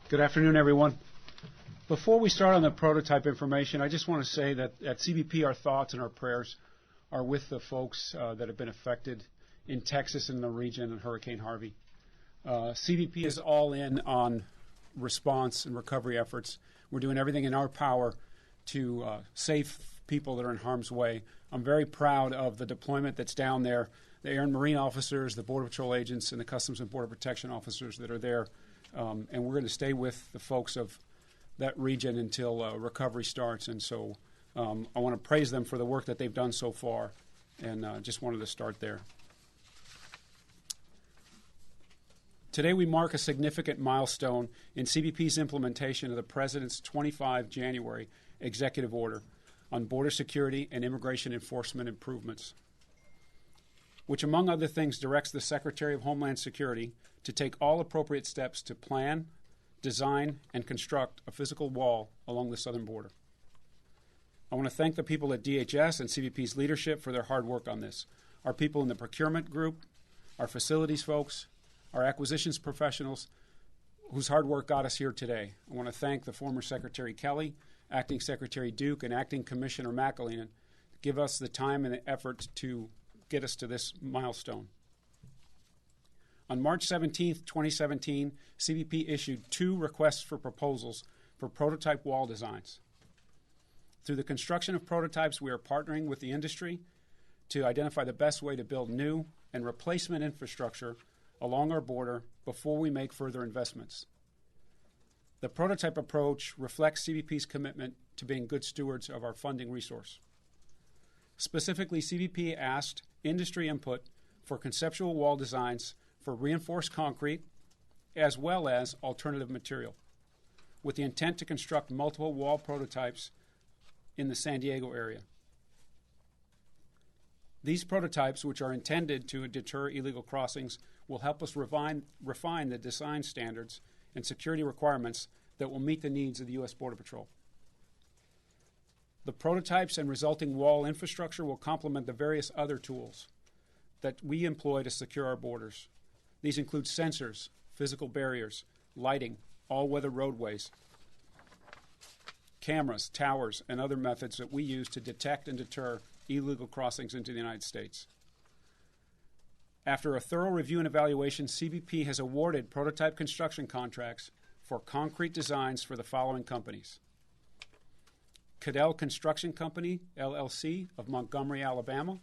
Good afternoon, everyone. Before we start on the prototype information, I just want to say that at CBP, our thoughts and our prayers are with the folks that have been affected in Texas and the region in Hurricane Harvey. CBP is all in on response and recovery efforts. We're doing everything in our power to save people that are in harm's way. I'm very proud of the deployment that's down there, the Air and Marine officers, the Border Patrol agents, and the Customs and Border Protection officers that are there. And we're going to stay with the folks of that region until recovery starts. And so I want to praise them for the work that they've done so far, and just wanted to start there. Today we mark a significant milestone in CBP's implementation of the President's 25 January Executive Order on border security and immigration enforcement improvements, which among other things directs the Secretary of Homeland Security to take all appropriate steps to plan, design, and construct a physical wall along the southern border. I want to thank the people at DHS and CBP's leadership for their hard work on this, our people in the procurement group, our facilities folks, our acquisitions professionals whose hard work got us here today. I want to thank the former Secretary Kelly, Acting Secretary Duke, and Acting Commissioner McAleenan to give us the time and the effort to get us to this milestone. On March 17, 2017, CBP issued 2 requests for proposals for prototype wall designs. Through the construction of prototypes, we are partnering with the industry to identify the best way to build new and replacement infrastructure along our border before we make further investments. The prototype approach reflects CBP's commitment to being good stewards of our funding resource. Specifically, CBP asked industry input for conceptual wall designs for reinforced concrete as well as alternative material, with the intent to construct multiple wall prototypes in the San Diego area. These prototypes, which are intended to deter illegal crossings, will help us refine the design standards and security requirements that will meet the needs of the U.S. Border Patrol. The prototypes and resulting wall infrastructure will complement the various other tools that we employ to secure our borders. These include sensors, physical barriers, lighting, all-weather roadways, cameras, towers, and other methods that we use to detect and deter illegal crossings into the United States. After a thorough review and evaluation, CBP has awarded prototype construction contracts for concrete designs for the following companies: Cadell Construction Company, LLC, of Montgomery, Alabama;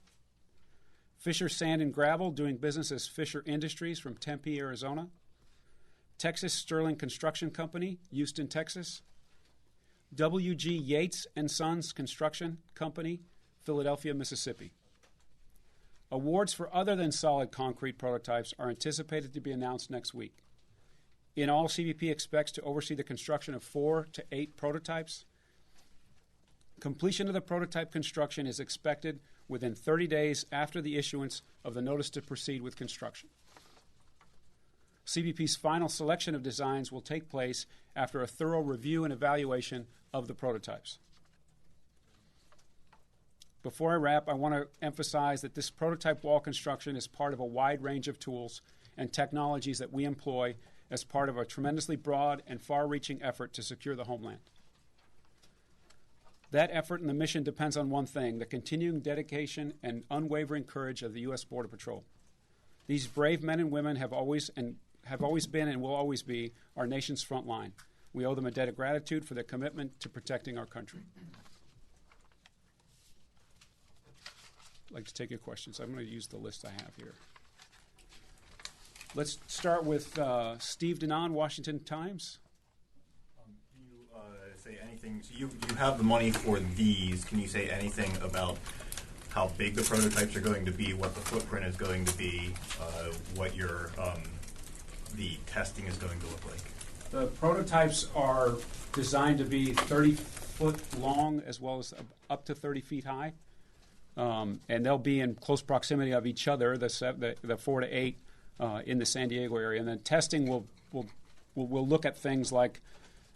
Fisher Sand and Gravel, doing business as Fisher Industries from Tempe, Arizona; Texas Sterling Construction Company, Houston, Texas; W.G. Yates and Sons Construction Company, Philadelphia, Mississippi. Awards for other than solid concrete prototypes are anticipated to be announced next week. In all, CBP expects to oversee the construction of 4 to 8 prototypes. Completion of the prototype construction is expected within 30 days after the issuance of the notice to proceed with construction. CBP's final selection of designs will take place after a thorough review and evaluation of the prototypes. Before I wrap, I want to emphasize that this prototype wall construction is part of a wide range of tools and technologies that we employ as part of a tremendously broad and far-reaching effort to secure the homeland. That effort and the mission depends on one thing: the continuing dedication and unwavering courage of the U.S. Border Patrol. These brave men and women have always been and will always be our nation's front line. We owe them a debt of gratitude for their commitment to protecting our country. I'd like to take your questions. I'm going to use the list I have here. Let's start with Steve Denon, Washington Times. Can you say anything? So you have the money for these. Can you say anything about how big the prototypes are going to be, what the footprint is going to be, what your the testing is going to look like? The prototypes are designed to be 30 foot long as well as up to 30 feet high. And they'll be in close proximity of each other, the 4 to 8 in the San Diego area. And then testing will look at things like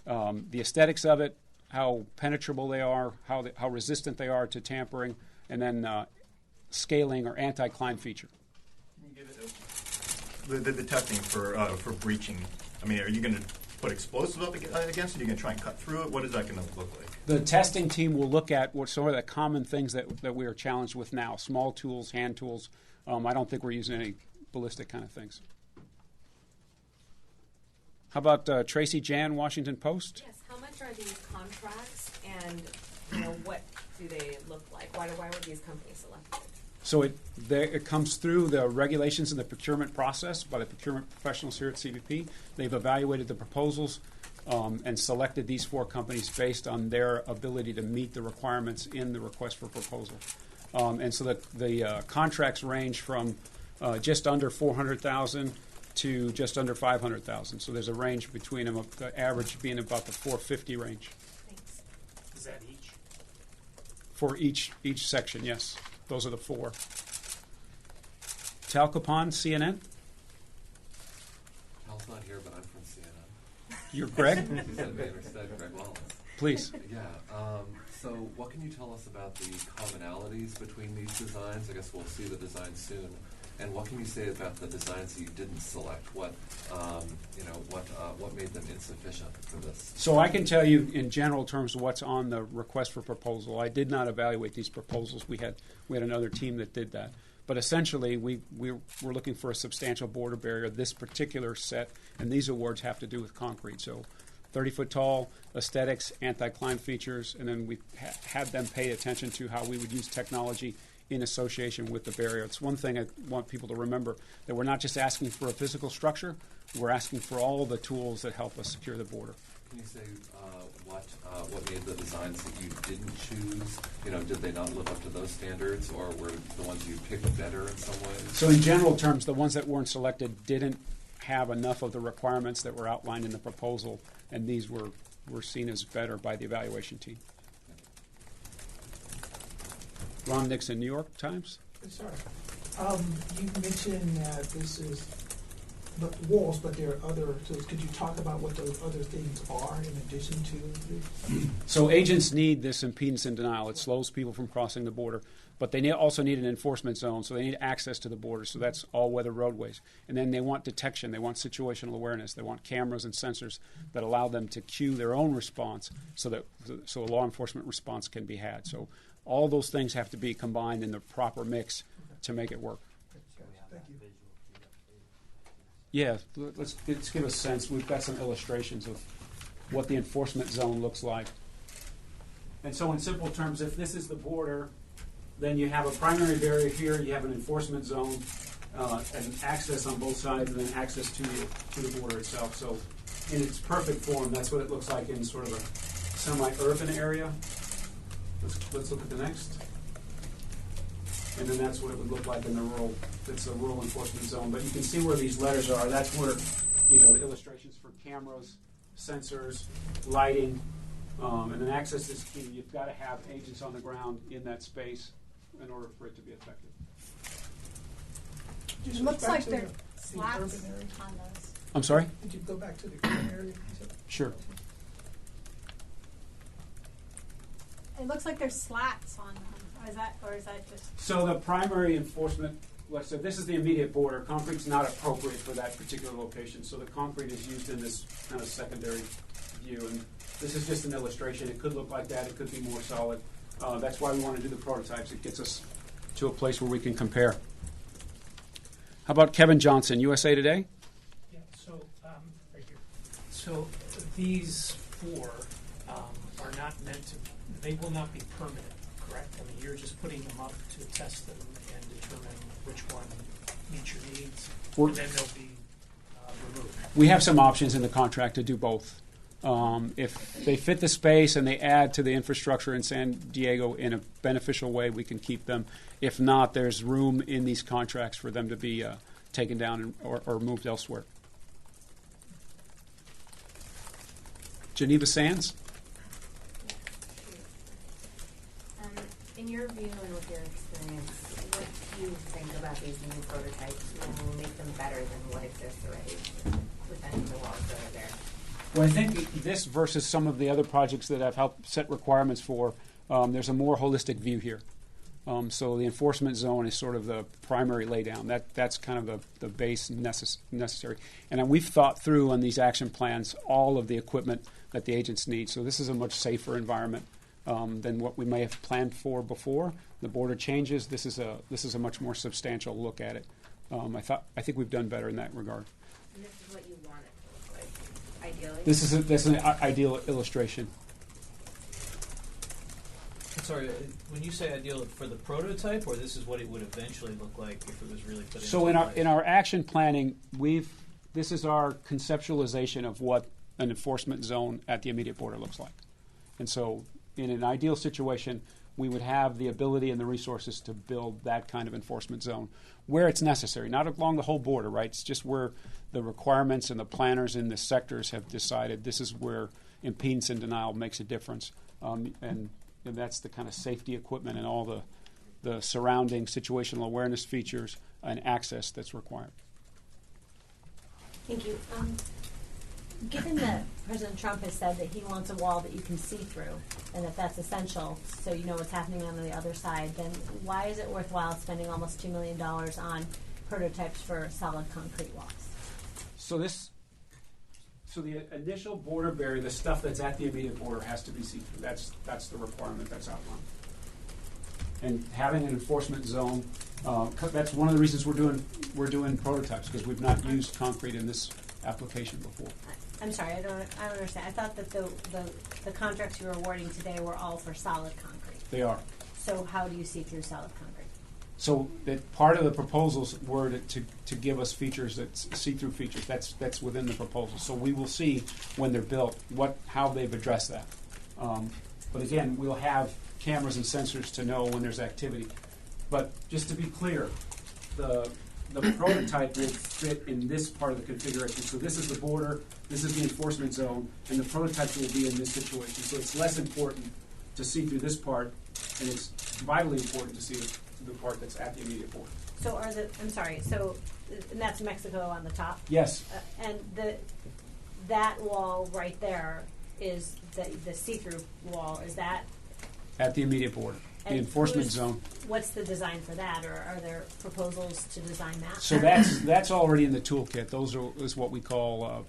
the aesthetics of it, how penetrable they are, how resistant they are to tampering, and then scaling or anti-climb feature. Can you give it the testing for breaching? I mean, are you going to put explosives up against it? Are you going to try and cut through it? What is that going to look like? The testing team will look at what sort of the common things that we are challenged with now, small tools, hand tools. I don't think we're using any ballistic kind of things. How about Tracy Jan, Washington Post? Yes, how much are these contracts, and what do they look like? Why were these companies selected? So it comes through the regulations and the procurement process by the procurement professionals here at CBP. They've evaluated the proposals and selected these 4 companies based on their ability to meet the requirements in the request for proposal. And so the contracts range from just under $400,000 to just under $500,000. So there's a range between them, the average being about the $450,000 range. Thanks. Is that each? For each section, yes. Those are the 4. Tal Capone, CNN. Tal's not here, but I'm from CNN. You're Greg? He said Greg Wallace. Please. Yeah. So what can you tell us about the commonalities between these designs? I guess we'll see the design soon. And what can you say about the designs that you didn't select? What made them insufficient for this? So I can tell you in general terms what's on the request for proposal. I did not evaluate these proposals. We had another team that did that. But essentially, we're looking for a substantial border barrier. This particular set, and these awards have to do with concrete. So 30-foot tall, aesthetics, anti-climb features, and then we had them pay attention to how we would use technology in association with the barrier. It's one thing I want people to remember, that we're not just asking for a physical structure, we're asking for all the tools that help us secure the border. Can you say what made the designs that you didn't choose? Did they not live up to those standards, or were the ones you picked better in some ways? So in general terms, the ones that weren't selected didn't have enough of the requirements that were outlined in the proposal, and these were seen as better by the evaluation team. Ron Nixon, New York Times. Sir, you mentioned that this is the walls, but there are other tools. Could you talk about what those other things are in addition to this? So agents need this impedance and denial. It slows people from crossing the border. But they also need an enforcement zone, so they need access to the border. So that's all-weather roadways. And then they want detection. They want situational awareness. They want cameras and sensors that allow them to cue their own response so a law enforcement response can be had. So all those things have to be combined in the proper mix to make it work. Thank you. Yeah, let's give a sense. We've got some illustrations of what the enforcement zone looks like. And so in simple terms, if this is the border, then you have a primary barrier here, you have an enforcement zone, and access on both sides, and then access to the border itself. So in its perfect form, that's what it looks like in sort of a semi-urban area. Let's look at the next. And then that's what it would look like in the rural. It's a rural enforcement zone. But you can see where these letters are. That's where, the illustrations for cameras, sensors, lighting, and then access is key. You've got to have agents on the ground in that space in order for it to be effective. Just It looks back like to they're the slats urban area. on those. I'm sorry? Could you go back to the urban area? Sure. It looks like there's slats on them. Is that just? So the primary enforcement, so this is the immediate border. Concrete's not appropriate for that particular location. So the concrete is used in this kind of secondary view. And this is just an illustration. It could look like that. It could be more solid. That's why we want to do the prototypes. It gets us to a place where we can compare. How about Kevin Johnson, USA Today? Yeah, so, right here. So these 4 are not meant to, they will not be permanent, correct? I mean, you're just putting them up to test them and determine which one meets your needs, and then they'll be removed. We have some options in the contract to do both. If they fit the space and they add to the infrastructure in San Diego in a beneficial way, we can keep them. If not, there's room in these contracts for them to be taken down or moved elsewhere. Geneva Sands? In your view and with your experience, what do you think about these new prototypes? Will make them better than what exists already within the walls that are there? Well, I think this versus some of the other projects that I've helped set requirements for, there's a more holistic view here. So the enforcement zone is sort of the primary laydown. That's kind of the base necessary. And we've thought through on these action plans all of the equipment that the agents need. So this is a much safer environment than what we may have planned for before. The border changes. This is a much more substantial look at it. I think we've done better in that regard. And this is what you want it to look like, ideally? That's an ideal illustration. Sorry, when you say ideal for the prototype, or this is what it would eventually look like if it was really put into So place? in our action planning, this is our conceptualization of what an enforcement zone at the immediate border looks like. And so in an ideal situation, we would have the ability and the resources to build that kind of enforcement zone where it's necessary, not along the whole border, right? It's just where the requirements and the planners in the sectors have decided this is where impedance and denial makes a difference. And that's the kind of safety equipment and all the surrounding situational awareness features and access that's required. Thank you. Given that President Trump has said that he wants a wall that you can see through and that that's essential so you know what's happening on the other side, then why is it worthwhile spending almost $2 million on prototypes for solid concrete walls? So the initial border barrier, the stuff that's at the immediate border, has to be see-through. That's the requirement that's outlined. And having an enforcement zone, that's one of the reasons we're doing prototypes, because we've not used concrete in this application before. I'm sorry, I don't understand. I thought that the contracts you were awarding today were all for solid concrete. They are. So how do you see through solid concrete? So that part of the proposals were to give us features that's see-through features. That's within the proposal. So we will see when they're built how they've addressed that. But again, we'll have cameras and sensors to know when there's activity. But just to be clear, the prototype will fit in this part of the configuration. So this is the border, this is the enforcement zone, and the prototype will be in this situation. So it's less important to see through this part, and it's vitally important to see the part that's at the immediate border. So and that's Mexico on the top? Yes. And that wall right there is the see-through wall. Is that At the immediate border, the enforcement zone. What's the design for that, or are there proposals to design that? So that's already in the toolkit. Is what we call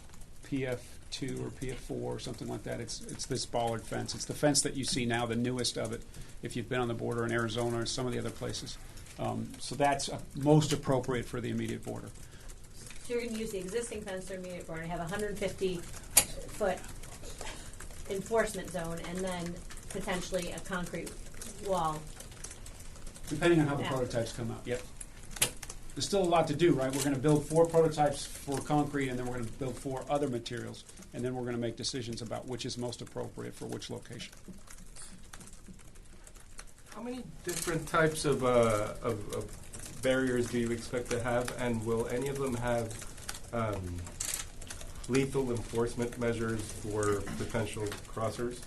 PF2 or PF4 or something like that. It's this bollard fence. It's the fence that you see now, the newest of it, if you've been on the border in Arizona or some of the other places. So that's most appropriate for the immediate border. So you're going to use the existing fence or immediate border and have a 150-foot enforcement zone and then potentially a concrete wall. Depending on how the prototypes come out, yep. There's still a lot to do, right? We're going to build 4 prototypes for concrete, and then we're going to build 4 other materials, and then we're going to make decisions about which is most appropriate for which location. How many different types of barriers do you expect to have, and will any of them have lethal enforcement measures for potential crossers?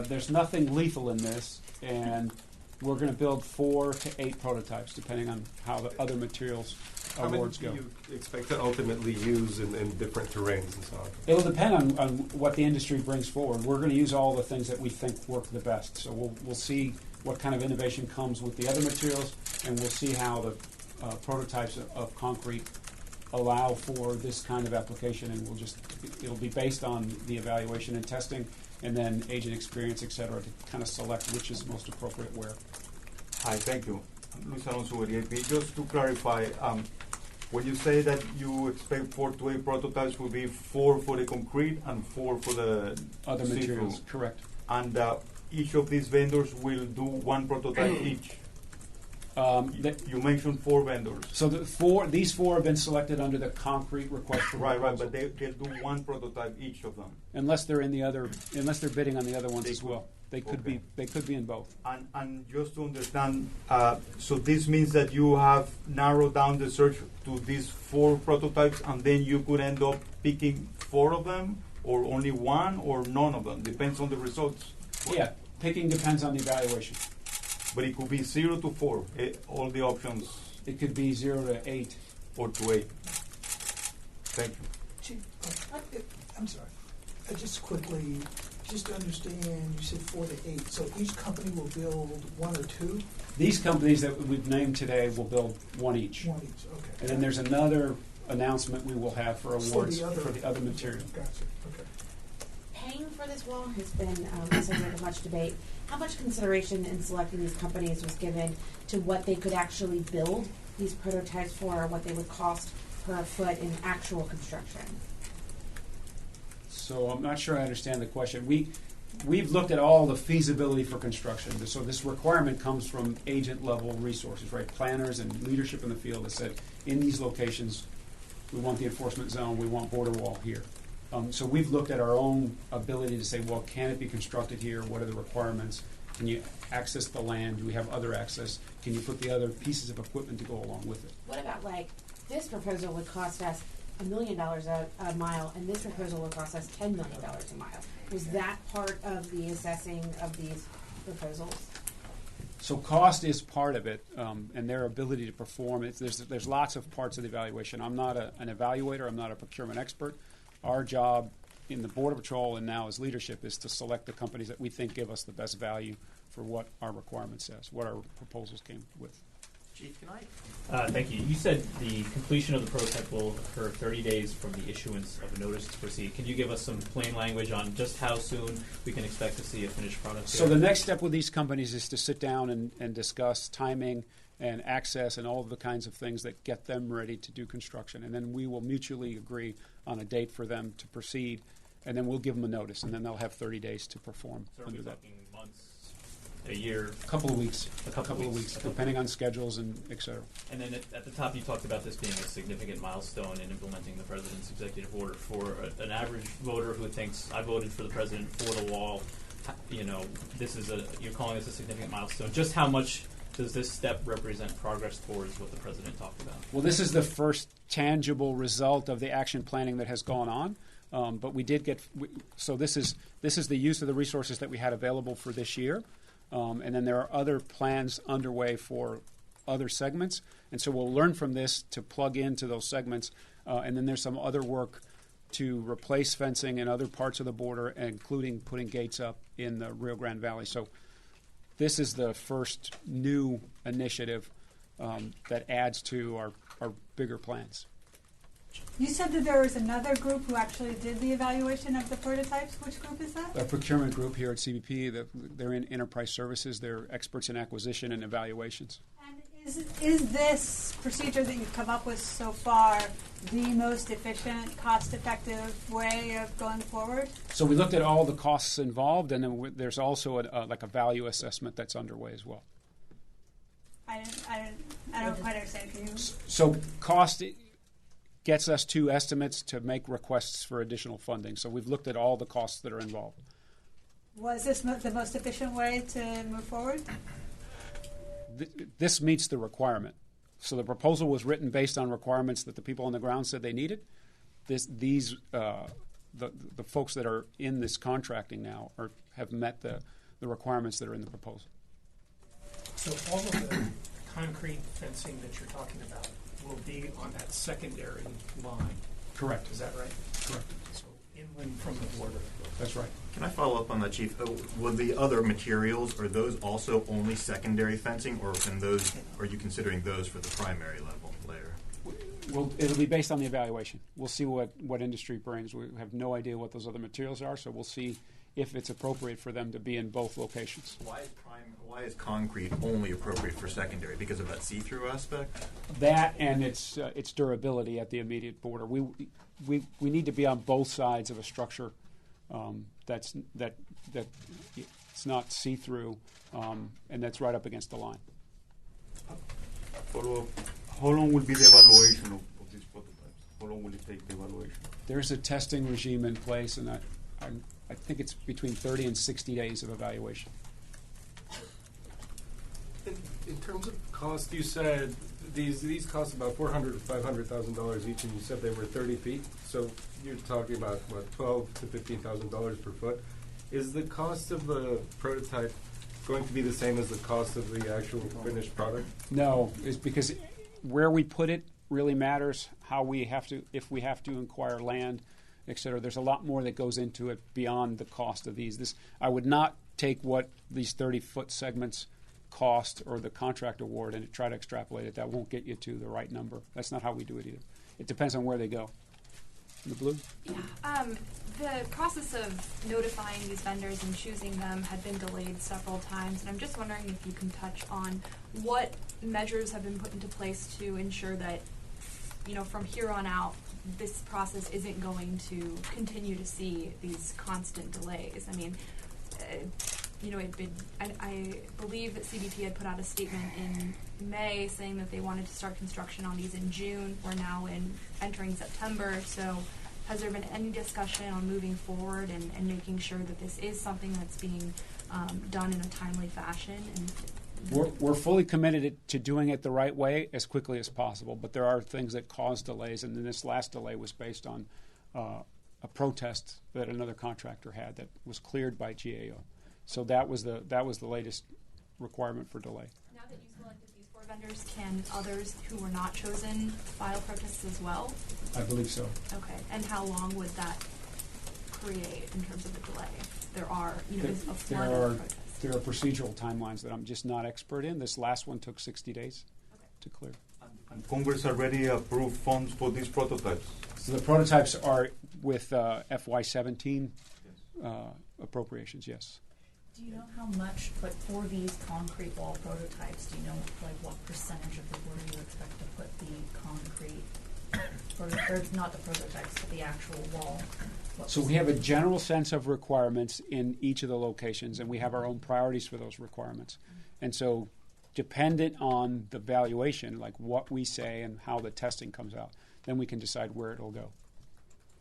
There's nothing lethal in this, and we're going to build 4 to 8 prototypes, depending on how the other materials awards go. How many do you expect to ultimately use in different terrains and so on? It'll depend on what the industry brings forward. We're going to use all the things that we think work the best. So we'll see what kind of innovation comes with the other materials, and we'll see how the prototypes of concrete allow for this kind of application, and it'll be based on the evaluation and testing, and then agent experience, et cetera, to kind of select which is most appropriate where. Hi, thank you. Luis Alonso with EAP. Just to clarify, when you say that you expect 4 to 8 prototypes, will be 4 for the concrete and 4 for the Other see-through. materials, correct. And each of these vendors will do 1 prototype each. You mentioned 4 vendors. So these 4 have been selected under the concrete request for Right, proposal. but they'll do 1 prototype each of them. Unless they're bidding on the other ones as well. They could Okay. be in both. And just to understand, so this means that you have narrowed down the search to these 4 prototypes, and then you could end up picking 4 of them, or only 1, or none of them. Depends on the results. Yeah, picking depends on the evaluation. But it could be 0 to 4, all the options, It could be 0 to 8. or to 8. Thank you. Chief, I'm sorry. Just quickly, Just to understand, you said 4 to 8. So each company will build 1 or 2? These companies that we've named today will build one each. 1 each, okay. And then there's another announcement we will have for awards For the other material. Gotcha, okay. Paying for this wall has been a subject of much debate. How much consideration in selecting these companies was given to what they could actually build these prototypes for, or what they would cost per foot in actual construction? So I'm not sure I understand the question. We've looked at all the feasibility for construction. So this requirement comes from agent level resources, right? Planners and leadership in the field that said, in these locations, we want the enforcement zone, we want border wall here. So we've looked at our own ability to say, well, can it be constructed here? What are the requirements? Can you access the land? Do we have other access? Can you put the other pieces of equipment to go along with it? What about, like, this proposal would cost us $1 million a mile, and this proposal would cost us $10 million a mile? Was that part of the assessing of these proposals? So cost is part of it, and their ability to perform. There's lots of parts of the evaluation. I'm not an evaluator. I'm not a procurement expert. Our job in the Border Patrol and now as leadership is to select the companies that we think give us the best value for what our requirement says, what our proposals came with. Chief, can I? Thank you. You said the completion of the prototype will occur 30 days from the issuance of a notice to proceed. Can you give us some plain language on just how soon we can expect to see a finished product? So the next step with these companies is to sit down and discuss timing and access and all of the kinds of things that get them ready to do construction. And then we will mutually agree on a date for them to proceed, and then we'll give them a notice, and then they'll have 30 days to perform So under are we that. talking months, a year? A couple of weeks, depending on schedules and et cetera. And then at the top, you talked about this being a significant milestone in implementing the president's executive order. For an average voter who thinks, I voted for the president for the wall, you know, you're calling this a significant milestone. Just how much does this step represent progress towards what the president talked about? Well, this is the first tangible result of the action planning that has gone on. But we did so this is the use of the resources that we had available for this year. And then there are other plans underway for other segments. And so we'll learn from this to plug into those segments. And then there's some other work to replace fencing in other parts of the border, including putting gates up in the Rio Grande Valley. So this is the first new initiative that adds to our bigger plans. You said that there was another group who actually did the evaluation of the prototypes. Which group is that? A procurement group here at CBP. They're in enterprise services. They're experts in acquisition and evaluations. And is this procedure that you've come up with so far the most efficient, cost-effective way of going forward? So we looked at all the costs involved, and then there's also a value assessment that's underway as well. I don't quite understand. Can you? So cost gets us to estimates to make requests for additional funding. So we've looked at all the costs that are involved. Was this the most efficient way to move forward? This meets the requirement. So the proposal was written based on requirements that the people on the ground said they needed. The folks that are in this contracting now have met the requirements that are in the proposal. So all of the concrete fencing that you're talking about will be on that secondary line. Correct. Is that right? Correct. So inland from the border. That's right. Can I follow up on that, Chief? Will the other materials, are those also only secondary fencing, or are you considering those for the primary level layer? Well, it'll be based on the evaluation. We'll see what industry brings. We have no idea what those other materials are, so we'll see if it's appropriate for them to be in both locations. Why is concrete only appropriate for secondary? Because of that see-through aspect? That and its durability at the immediate border. We need to be on both sides of a structure that it's not see-through and that's right up against the line. Follow up. How long will be the evaluation of these prototypes? How long will it take the evaluation? There's a testing regime in place, and I think it's between 30 and 60 days of evaluation. In terms of cost, you said these cost about $400,000 to $500,000 each, and you said they were 30 feet. So you're talking about what, $12,000 to $15,000 per foot. Is the cost of the prototype going to be the same as the cost of the actual finished product? No, it's because where we put it really matters. If we have to acquire land, et cetera. There's a lot more that goes into it beyond the cost of these. I would not take what these 30-foot segments cost or the contract award and try to extrapolate it. That won't get you to the right number. That's not how we do it either. It depends on where they go. In the blue? Yeah. The process of notifying these vendors and choosing them had been delayed several times, and I'm just wondering if you can touch on what measures have been put into place to ensure that, you know, from here on out, this process isn't going to continue to see these constant delays. I mean, you know, I believe that CBP had put out a statement in May saying that they wanted to start construction on these in June. We're now entering September, so has there been any discussion on moving forward and making sure that this is something that's being done in a timely fashion? And We're fully committed to doing it the right way as quickly as possible, but there are things that cause delays, and then this last delay was based on a protest that another contractor had that was cleared by GAO. So that was the latest requirement for delay. Now that you selected these 4 vendors, can others who were not chosen file protests as well? I believe so. Okay, and how long would that create in terms of the delay? There are, you know, a flood of protests. There are procedural timelines that I'm just not expert in. This last one took 60 days to clear. And Congress already approved funds for these prototypes. So the prototypes are with FY17 appropriations, yes. Do you know how much, but for these concrete wall prototypes, do you know like what percentage of the order you expect to put the concrete, or not the prototypes, but the actual wall? So we have a general sense of requirements in each of the locations, and we have our own priorities for those requirements. And so dependent on the valuation, like what we say and how the testing comes out, then we can decide where it'll go.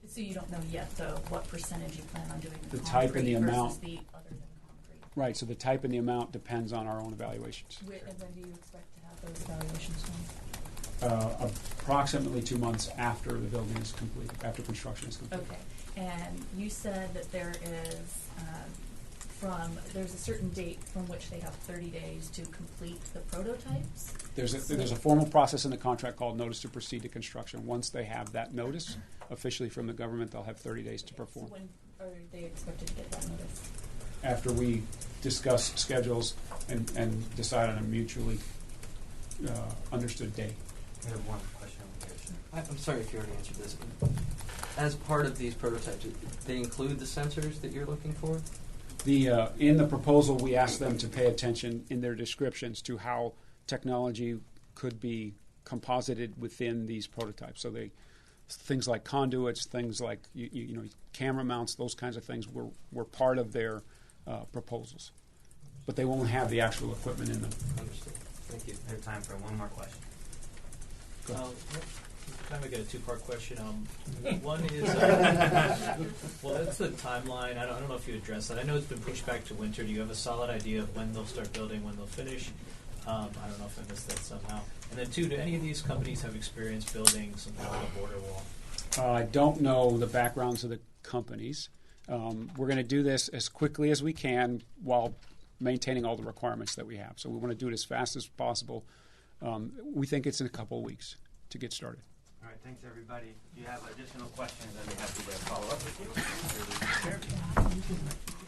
So you don't know yet, though, what percentage you plan on doing The concrete type and the versus amount. the other than concrete? Right, so the type and the amount depends on our own evaluations. And when do you expect to have those evaluations done? Approximately 2 months after the building is complete, after construction is complete. Okay, and you said that there is there's a certain date from which they have 30 days to complete the prototypes? There's a formal process in the contract called notice to proceed to construction. Once they have that notice officially from the government, they'll have 30 days to perform. So when are they expected to get that notice? After we discuss schedules and decide on a mutually understood date. I have one question. I'm sorry if you already answered this. As part of these prototypes, they include the sensors that you're looking for? In the proposal, we asked them to pay attention in their descriptions to how technology could be composited within these prototypes. So things like conduits, things like you know, camera mounts, those kinds of things were part of their proposals, but they won't have the actual equipment in them. Understood. Thank you. We have time for one more question. Time I get a 2-part question. One is, well, that's the timeline. I don't know if you addressed that. I know it's been pushed back to winter. Do you have a solid idea of when they'll start building, when they'll finish? I don't know if I missed that somehow. And then 2, do any of these companies have experience building something like a border wall? I don't know the backgrounds of the companies. We're going to do this as quickly as we can while maintaining all the requirements that we have. So we want to do it as fast as possible. We think it's in a couple of weeks to get started. All right, thanks everybody. If you have additional questions, I'd be happy to follow up with you.